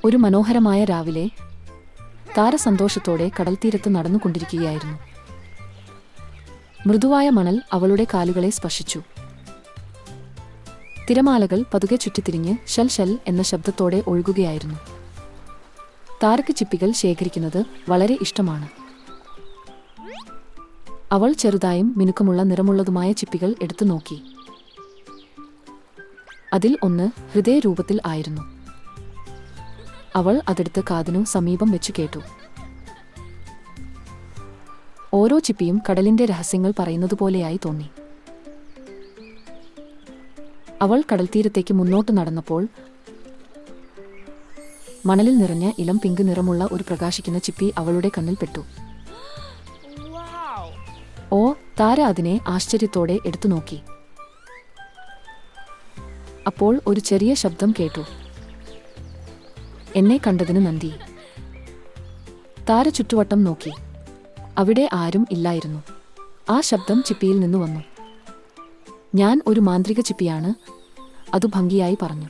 ഒരു മനോഹരമായ രാവിലെ താര സന്തോഷത്തോടെ കടൽത്തീരത്ത് നടന്നുകൊണ്ടിരിക്കുകയായിരുന്നു. മൃദുവായ മണൽ അവളുടെ കാലുകളെ സ്പർശിച്ചു. തിരമാലകൾ പതുക്കെ ചുറ്റിത്തിരിഞ്ഞ് ഷൽ ഷൽ എന്ന ശബ്ദത്തോടെ ഒഴുകുകയായിരുന്നു. താരയ്ക്ക് ചിപ്പികൾ ശേഖരിക്കുന്നത് വളരെ ഇഷ്ടമാണ്. അവൾ ചെറുതായും മിനുക്കമുള്ള നിറമുള്ളതുമായ ചിപ്പികൾ എടുത്തു നോക്കി. അതിൽ ഒന്ന് ഹൃദയരൂപത്തിൽ ആയിരുന്നു. അവൾ അതെടുത്ത് കാതിനു സമീപം വെച്ചു കേട്ടു. ഓരോ ചിപ്പിയും കടലിന്റെ രഹസ്യങ്ങൾ പറയുന്നതുപോലെയായി തോന്നി. അവൾ കടൽത്തീരത്തേക്ക് മുന്നോട്ട് നടന്നപ്പോൾ മണലിൽ നിറഞ്ഞ ഇളം പിങ്ക് നിറമുള്ള ഒരു പ്രകാശിക്കുന്ന ചിപ്പി അവളുടെ കണ്ണിൽ പെട്ടു. ഓ, താര അതിനെ ആശ്ചര്യത്തോടെ എടുത്തു നോക്കി. അപ്പോൾ ഒരു ചെറിയ ശബ്ദം കേട്ടു. എന്നെ കണ്ടതിന് നന്ദി. താര ചുറ്റുവട്ടം നോക്കി. അവിടെ ആരും ഇല്ലായിരുന്നു. ആ ശബ്ദം ചിപ്പിയിൽ നിന്നു വന്നു. ഞാൻ ഒരു മാന്ത്രിക ചിപ്പിയാണ്, അതു ഭംഗിയായി പറഞ്ഞു.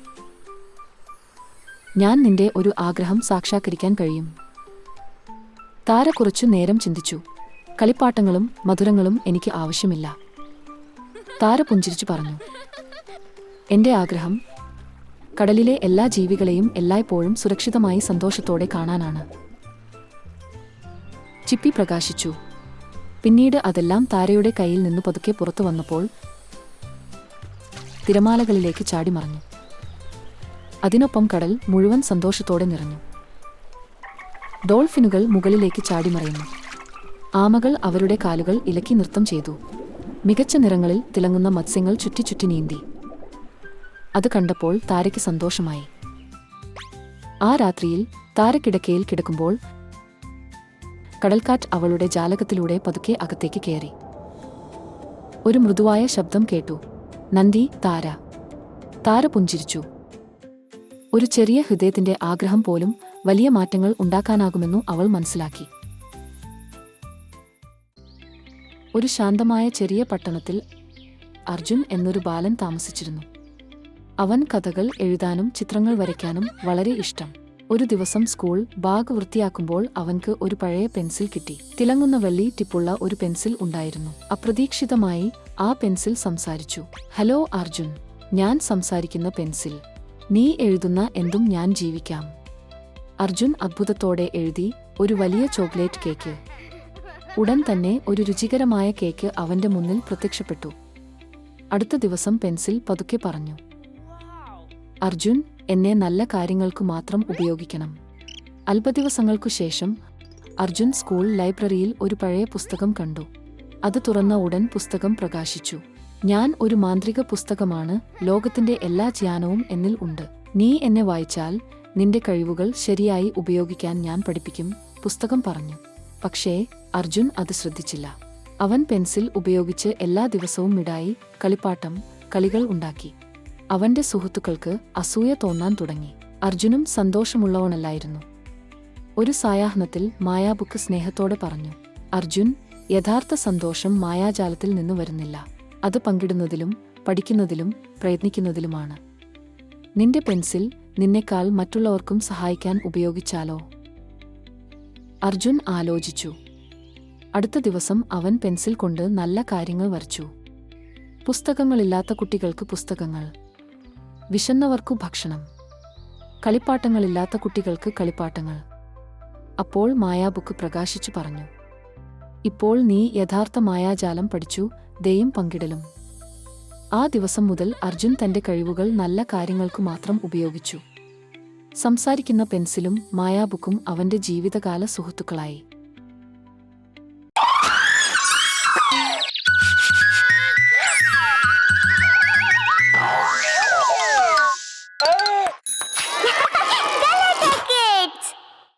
ഞാൻ നിന്റെ ഒരു ആഗ്രഹം സാക്ഷാത്കരിക്കാൻ കഴിയും. താര കുറച്ചു നേരം ചിന്തിച്ചു. കളിപ്പാട്ടങ്ങളും മധുരങ്ങളും എനിക്ക് ആവശ്യമില്ല. താര പുഞ്ചിരിച്ചു പറഞ്ഞു. എന്റെ ആഗ്രഹം കടലിലെ എല്ലാ ജീവികളെയും എല്ലായ്പ്പോഴും സുരക്ഷിതമായി സന്തോഷത്തോടെ കാണാനാണ്. ചിപ്പി പ്രകാശിച്ചു. പിന്നീട് അതെല്ലാം താരയുടെ കയ്യിൽ നിന്ന് പതുക്കെ പുറത്തു വന്നപ്പോൾ തിരമാലകളിലേക്ക് ചാടിമറഞ്ഞു. അതിനൊപ്പം കടൽ മുഴുവൻ സന്തോഷത്തോടെ നിറഞ്ഞു. ഡോൾഫിനുകൾ മുകളിലേക്ക് ചാടിമറയുന്നു. ആമകൾ അവരുടെ കാലുകൾ ഇലക്കി നൃത്തം ചെയ്തു. മികച്ച നിറങ്ങളിൽ തിളങ്ങുന്ന മത്സ്യങ്ങൾ ചുറ്റി നീന്തി. അത് കണ്ടപ്പോൾ താരയ്ക്ക് സന്തോഷമായി. ആ രാത്രിയിൽ താര കിടക്കയിൽ കിടക്കുമ്പോൾ കടൽക്കാറ്റ് അവളുടെ ജാലകത്തിലൂടെ പതുക്കെ അകത്തേക്ക് കയറി. ഒരു മൃദുവായ ശബ്ദം കേട്ടു. നന്ദി താര. താര പുഞ്ചിരിച്ചു. ഒരു ചെറിയ ഹൃദയത്തിന്റെ ആഗ്രഹം പോലും വലിയ മാറ്റങ്ങൾ ഉണ്ടാക്കാനാകുമെന്നു അവൾ മനസ്സിലാക്കി. ഒരു ശാന്തമായ ചെറിയ പട്ടണത്തിൽ അർജുൻ എന്നൊരു ബാലൻ താമസിച്ചിരുന്നു. അവൻ കഥകൾ എഴുതാനും ചിത്രങ്ങൾ വരയ്ക്കാനും വളരെ ഇഷ്ടം. ഒരു ദിവസം സ്കൂൾ ബാഗ് വൃത്തിയാക്കുമ്പോൾ അവൻക്ക് ഒരു പഴയ പെൻസിൽ കിട്ടി. തിളങ്ങുന്ന വെള്ളി ടിപ്പുള്ള ഒരു പെൻസിൽ ഉണ്ടായിരുന്നു. അപ്രതീക്ഷിതമായി ആ പെൻസിൽ സംസാരിച്ചു. ഹലോ അർജുൻ, ഞാൻ സംസാരിക്കുന്ന പെൻസിൽ. നീ എഴുതുന്ന എന്തും ഞാൻ ജീവിക്കാം. അർജുൻ അത്ഭുതത്തോടെ എഴുതി ഒരു വലിയ ചോക്ലേറ്റ് കേക്ക്. ഉടൻ തന്നെ ഒരു രുചികരമായ കേക്ക് അവന്റെ മുന്നിൽ പ്രത്യക്ഷപ്പെട്ടു. അടുത്ത ദിവസം പെൻസിൽ പതുക്കെ പറഞ്ഞു. അർജുൻ, എന്നെ നല്ല കാര്യങ്ങൾക്കു മാത്രം ഉപയോഗിക്കണം. അല്പദിവസങ്ങൾക്കു ശേഷം അർജുൻ സ്കൂൾ ലൈബ്രറിയിൽ ഒരു പഴയ പുസ്തകം കണ്ടു. അത് തുറന്ന ഉടൻ പുസ്തകം പ്രകാശിച്ചു. ഞാൻ ഒരു മാന്ത്രിക പുസ്തകമാണ്, ലോകത്തിന്റെ എല്ലാ ജ്ഞാനവും എന്നിൽ ഉണ്ട്. നീ എന്നെ വായിച്ചാൽ നിന്റെ കഴിവുകൾ ശരിയായി ഉപയോഗിക്കാൻ ഞാൻ പഠിപ്പിക്കും, പുസ്തകം പറഞ്ഞു. പക്ഷേ അർജുൻ അത് ശ്രദ്ധിച്ചില്ല. അവൻ പെൻസിൽ ഉപയോഗിച്ച് എല്ലാ ദിവസവും മിഠായി, കളിപ്പാട്ടം, കളികൾ ഉണ്ടാക്കി. അവന്റെ സുഹൃത്തുക്കൾക്ക് അസൂയ തോന്നാൻ തുടങ്ങി. അർജുനും സന്തോഷമുള്ളവനല്ലായിരുന്നു. ഒരു സായാഹ്നത്തിൽ മായാബുക്ക് സ്നേഹത്തോടെ പറഞ്ഞു. അർജുൻ, യഥാർത്ഥ സന്തോഷം മായാജാലത്തിൽ നിന്നു വരുന്നില്ല. അത് പങ്കിടുന്നതിലും പഠിക്കുന്നതിലും പ്രയത്നിക്കുന്നതിലുമാണ്. നിന്റെ പെൻസിൽ നിന്നെക്കാൾ മറ്റുള്ളവർക്കും സഹായിക്കാൻ ഉപയോഗിച്ചാലോ? അർജുൻ ആലോചിച്ചു. അടുത്ത ദിവസം അവൻ പെൻസിൽ കൊണ്ട് നല്ല കാര്യങ്ങൾ വരച്ചു. പുസ്തകങ്ങളില്ലാത്ത കുട്ടികൾക്ക് പുസ്തകങ്ങൾ, വിശന്നവർക്കു ഭക്ഷണം, കളിപ്പാട്ടങ്ങളില്ലാത്ത കുട്ടികൾക്ക് കളിപ്പാട്ടങ്ങൾ. അപ്പോൾ മായാബുക്ക് പ്രകാശിച്ചു പറഞ്ഞു. ഇപ്പോൾ നീ യഥാർത്ഥ മായാജാലം പഠിച്ചു, ദയും പങ്കിടലും. ആ ദിവസം മുതൽ അർജുൻ തന്റെ കഴിവുകൾ നല്ല കാര്യങ്ങൾക്കു മാത്രം ഉപയോഗിച്ചു. സംസാരിക്കുന്ന പെൻസിലും മായാബുക്കും അവന്റെ ജീവിതകാല സുഹൃത്തുക്കളായി.